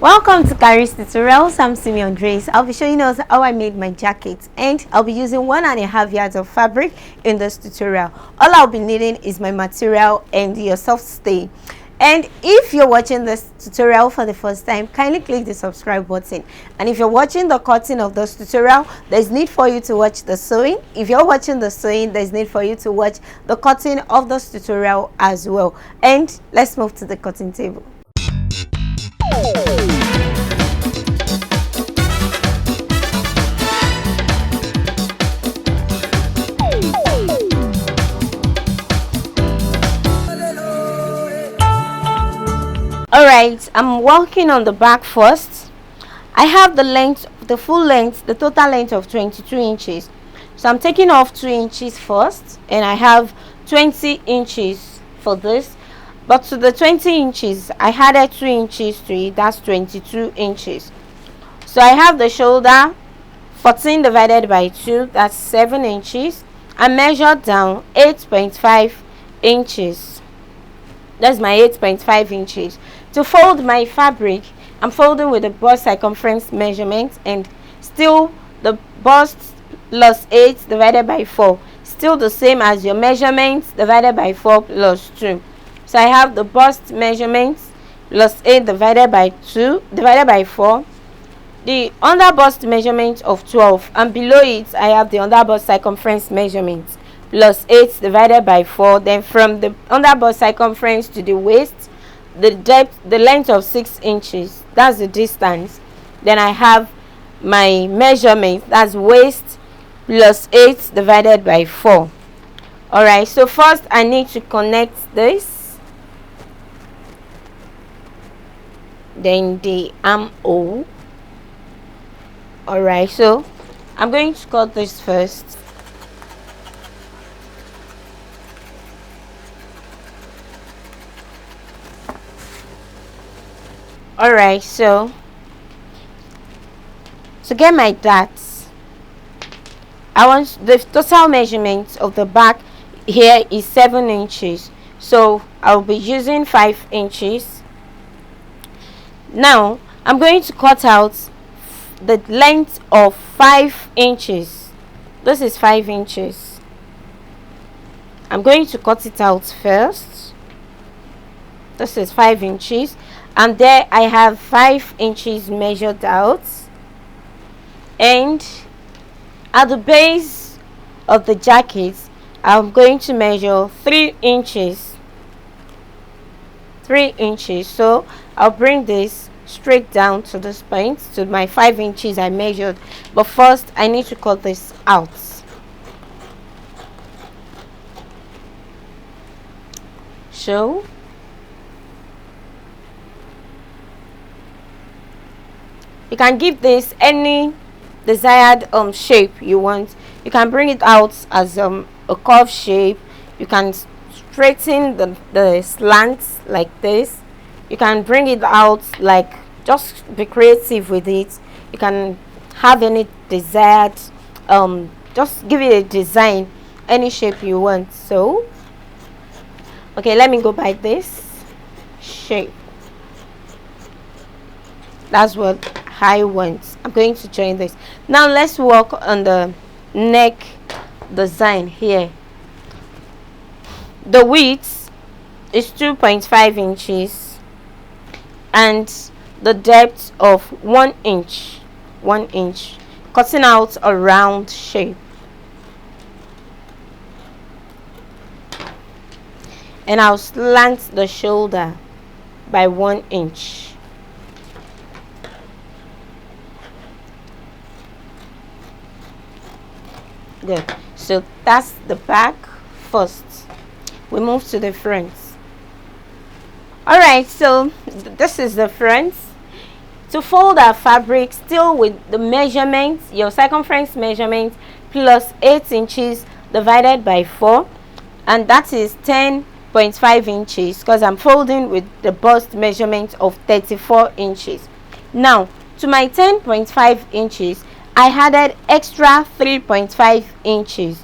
Welcome to Kharis tutorials. I'm Simeon. I'll be showing us how I made my jacket, and I'll be using 1.5 yards of fabric in this tutorial. All I'll be needing is my material and your soft stay. And if you're watching this tutorial for the first time, kindly click the subscribe button. And if you're watching the cutting of this tutorial, there's need for you to watch the sewing. If you're watching the sewing, there's need for you to watch the cutting of this tutorial as well. And let's move to the cutting table. Alright, I'm working on the back first. I have the length, the full length, the total length of 22 inches. So I'm taking off 2 inches first, and I have 20 inches for this. But to the 20 inches, I added 2 inches to it. That's 22 inches. So I have the shoulder 14 divided by 2. That's 7 inches. I measured down 8.5 inches. That's my 8.5 inches. To fold my fabric, I'm folding with the bust circumference measurement, and still the bust plus 8 divided by 4. Still the same as your measurements divided by 4 plus 2. So I have the bust measurements plus 8 divided by 2 divided by 4. The under bust measurement of 12, and below it I have the under bust circumference measurement plus 8 divided by 4. Then from the under bust circumference to the waist, the depth, the length of 6 inches, that's the distance. Then I have my measurement, that's waist plus 8 divided by 4. Alright, so first I need to connect this, then the armhole. Alright, so I'm going to cut this first. Alright, so to get my darts, I want the total measurement of the back here is 7 inches, so I'll be using 5 inches. Now I'm going to cut out the length of 5 inches. This is 5 inches. I'm going to cut it out first. This is 5 inches, and there I have 5 inches measured out. And at the base of the jacket, I'm going to measure 3 inches. 3 inches. So I'll bring this straight down to this point, to my 5 inches I measured. But first I need to cut this out. So you can give this any desired shape you want. You can bring it out as a curve shape. You can straighten the slants like this. You can bring it out like, just be creative with it. You can have any desired just give it a design, any shape you want. So okay, let me go by this shape. That's what I want. I'm going to join this. Now let's work on the neck design here. The width is 2.5 inches and the depth of 1 inch. 1 inch. Cutting out a round shape. And I'll slant the shoulder by 1 inch. Good. So that's the back first. We move to the front. Alright, so this is the front. To fold our fabric, still with the measurement, your circumference measurement plus 8 inches divided by 4, and that is 10.5 inches, because I'm folding with the bust measurement of 34 inches. Now to my 10.5 inches, I added extra 3.5 inches.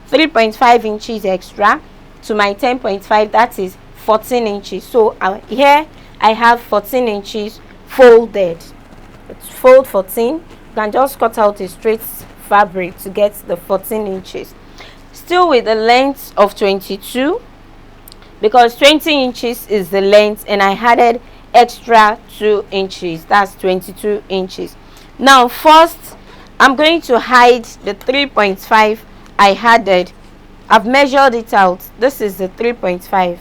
3.5 inches extra to my 10.5, that is 14 inches. So here I have 14 inches folded. It's fold 14. You can just cut out a straight fabric to get the 14 inches. Still with the length of 22, because 20 inches is the length and I added extra 2 inches. That's 22 inches. Now first I'm going to hide the 3.5 I added. I've measured it out. This is the 3.5.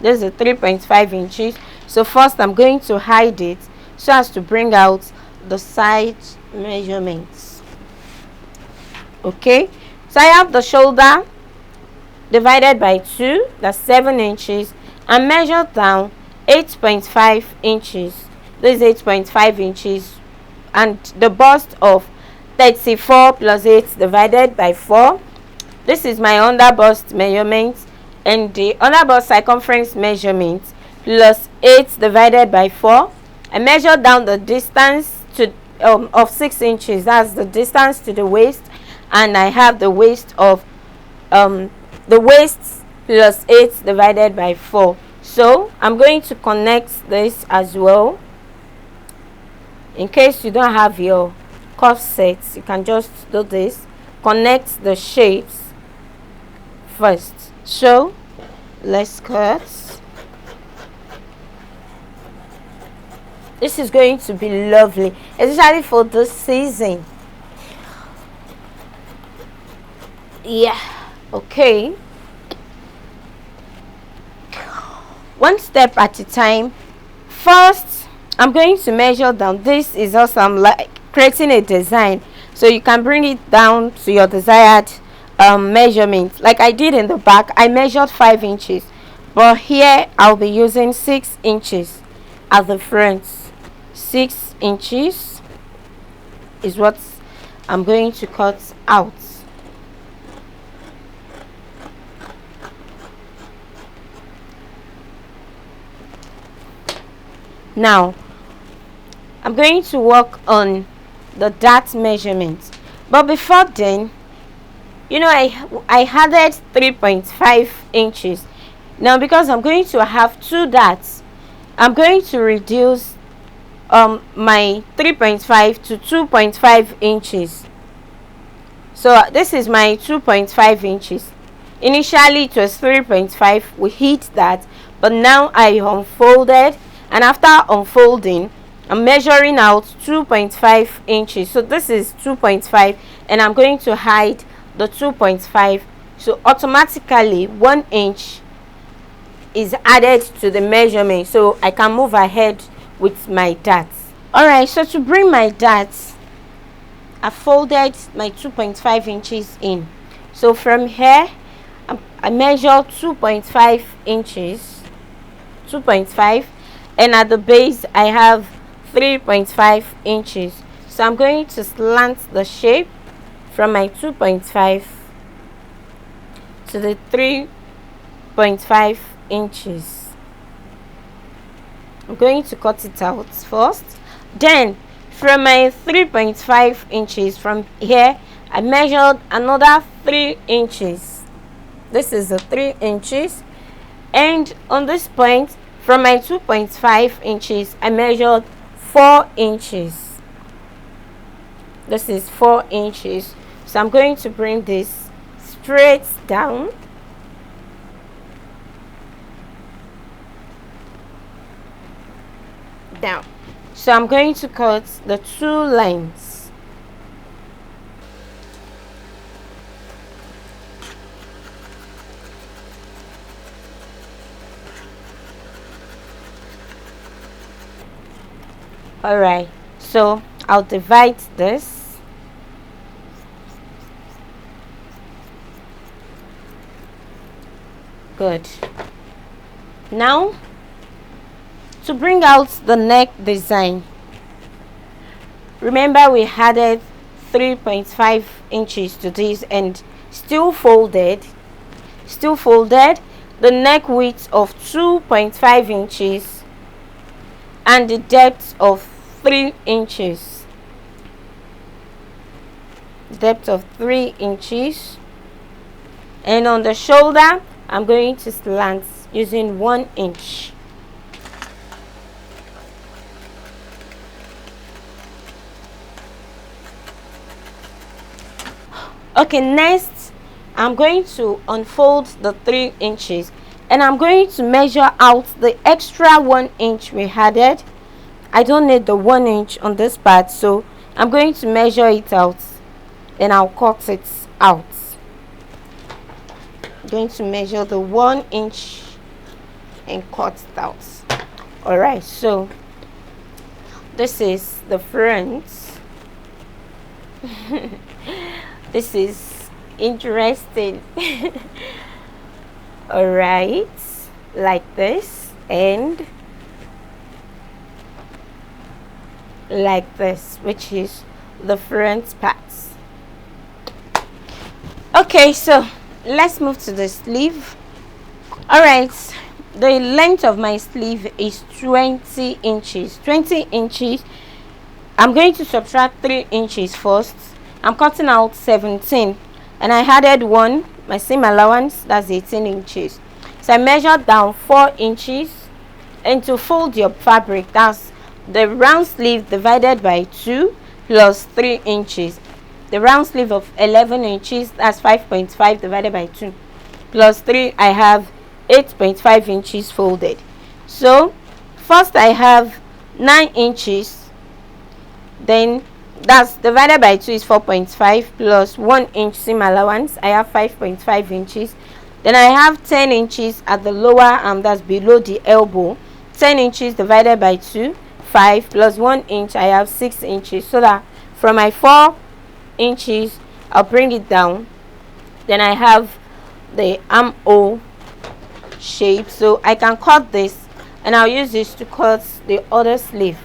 This is the 3.5 inches. So first I'm going to hide it so as to bring out the side measurements. Okay, so I have the shoulder divided by 2, that's 7 inches, and measured down 8.5 inches. This is 8.5 inches, and the bust of 34 plus 8 divided by 4. This is my under bust measurement, and the under bust circumference measurement plus 8 divided by 4. I measured down the distance to of 6 inches. That's the distance to the waist, and I have the waist of the waist plus 8 divided by 4. So I'm going to connect this as well. In case you don't have your cuff sets, you can just do this. Connect the shapes first. So let's cut. This is going to be lovely, especially for this season. Yeah, okay. One step at a time. First, I'm going to measure down. This is awesome, like creating a design, so you can bring it down to your desired measurement. Like I did in the back, I measured 5 inches, but here I'll be using 6 inches at the front. 6 inches is what I'm going to cut out. Now I'm going to work on the dart measurement, but before then, you know, I added 3.5 inches. Now because I'm going to have 2 darts, I'm going to reduce my 3.5 to 2.5 inches. So this is my 2.5 inches. Initially it was 3.5. we hit that, but now I unfolded, and after unfolding I'm measuring out 2.5 inches. So this is 2.5, and I'm going to hide the 2.5. So automatically 1 inch is added to the measurement, so I can move ahead with my darts. Alright, so to bring my darts, I folded my 2.5 inches in. So from here I measure 2.5 inches, 2.5, and at the base I have 3.5 inches. So I'm going to slant the shape from my 2.5 to the 3.5 inches. I'm going to cut it out first. Then from my 3.5 inches, from here I measured another 3 inches. This is the 3 inches, and on this point from my 2.5 inches I measured 4 inches. This is 4 inches. So I'm going to bring this straight down. Down. So I'm going to cut the 2 lines. Alright, so I'll divide this. Good. Now to bring out the neck design, remember we added 3.5 inches to this and still folded the neck width of 2.5 inches and the depth of 3 inches. Depth of 3 inches, and on the shoulder I'm going to slant using 1 inch. Okay, next I'm going to unfold the 3 inches and I'm going to measure out the extra 1 inch we added. I don't need the 1 inch on this part, so I'm going to measure it out and I'll cut it out. I'm going to measure the 1 inch and cut it out. Alright, so this is the front. This is interesting. Alright, like this and like this, which is the front parts. Okay, so let's move to the sleeve. Alright, the length of my sleeve is 20 inches. 20 inches. I'm going to subtract 3 inches first. I'm cutting out 17 and I added 1, my seam allowance, that's 18 inches. So I measured down 4 inches, and to fold your fabric, that's the round sleeve divided by 2 plus 3 inches. The round sleeve of 11 inches, that's 5.5 divided by 2 plus 3, I have 8.5 inches folded. So first I have 9 inches, then that's divided by 2 is 4.5 plus 1 inch seam allowance, I have 5.5 inches. Then I have 10 inches at the lower arm, that's below the elbow. 10 inches divided by 2, 5 plus 1 inch, I have 6 inches. So that from my 4 inches I'll bring it down. Then I have the armhole shape, so I can cut this and I'll use this to cut the other sleeve.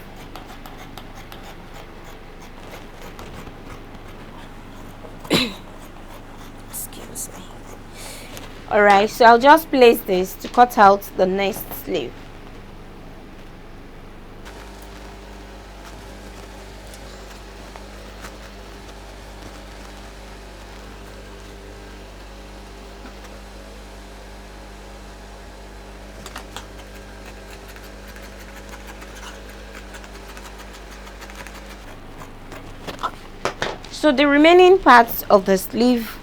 Excuse me. Alright, so I'll just place this to cut out the next sleeve. So the remaining parts of the sleeve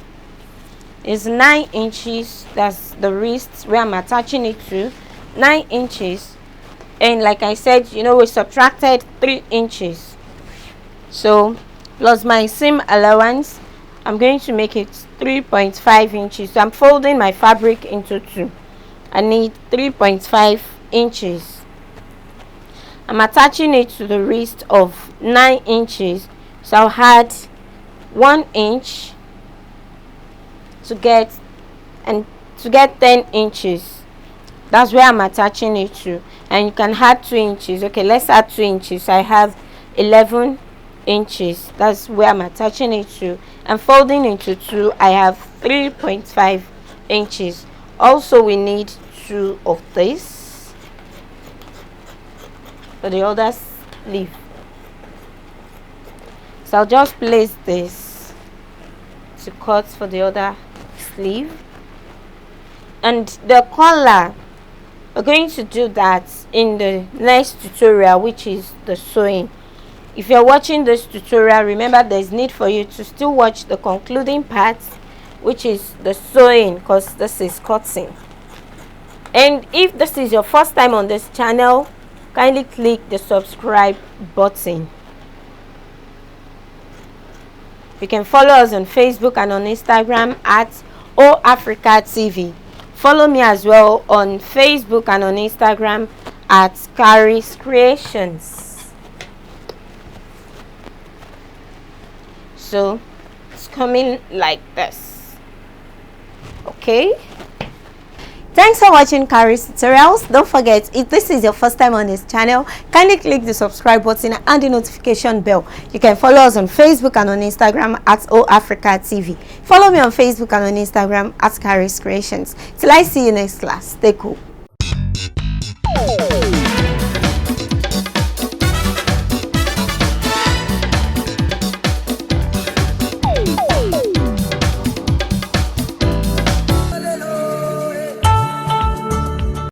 is 9 inches, that's the wrist where I'm attaching it to, 9 inches, and like I said, you know, we subtracted 3 inches, so plus my seam allowance, I'm going to make it 3.5 inches. So I'm folding my fabric into 2. I need 3.5 inches. I'm attaching it to the wrist of 9 inches, so I'll add 1 inch to get 10 inches. That's where I'm attaching it to, and you can add 2 inches. Okay, let's add 2 inches. So I have 11 inches. That's where I'm attaching it to, and folding into 2, I have 3.5 inches. Also, we need 2 of this for the other sleeve. So I'll just place this to cut for the other sleeve. And the collar, we're going to do that in the next tutorial, which is the sewing. If you're watching this tutorial, remember there's need for you to still watch the concluding part, which is the sewing, because this is cutting. And if this is your first time on this channel, kindly click the subscribe button. You can follow us on Facebook and on Instagram at Afriq TV. Follow me as well on Facebook and on Instagram at Kharis Kreations. So it's coming like this. Okay. Thanks for watching Kharis tutorials. Don't forget, if this is your first time on this channel, kindly click the subscribe button and the notification bell. You can follow us on Facebook and on Instagram at Afriq TV. Follow me on Facebook and on Instagram at Kharis Kreations. Till I see you next class. Stay cool.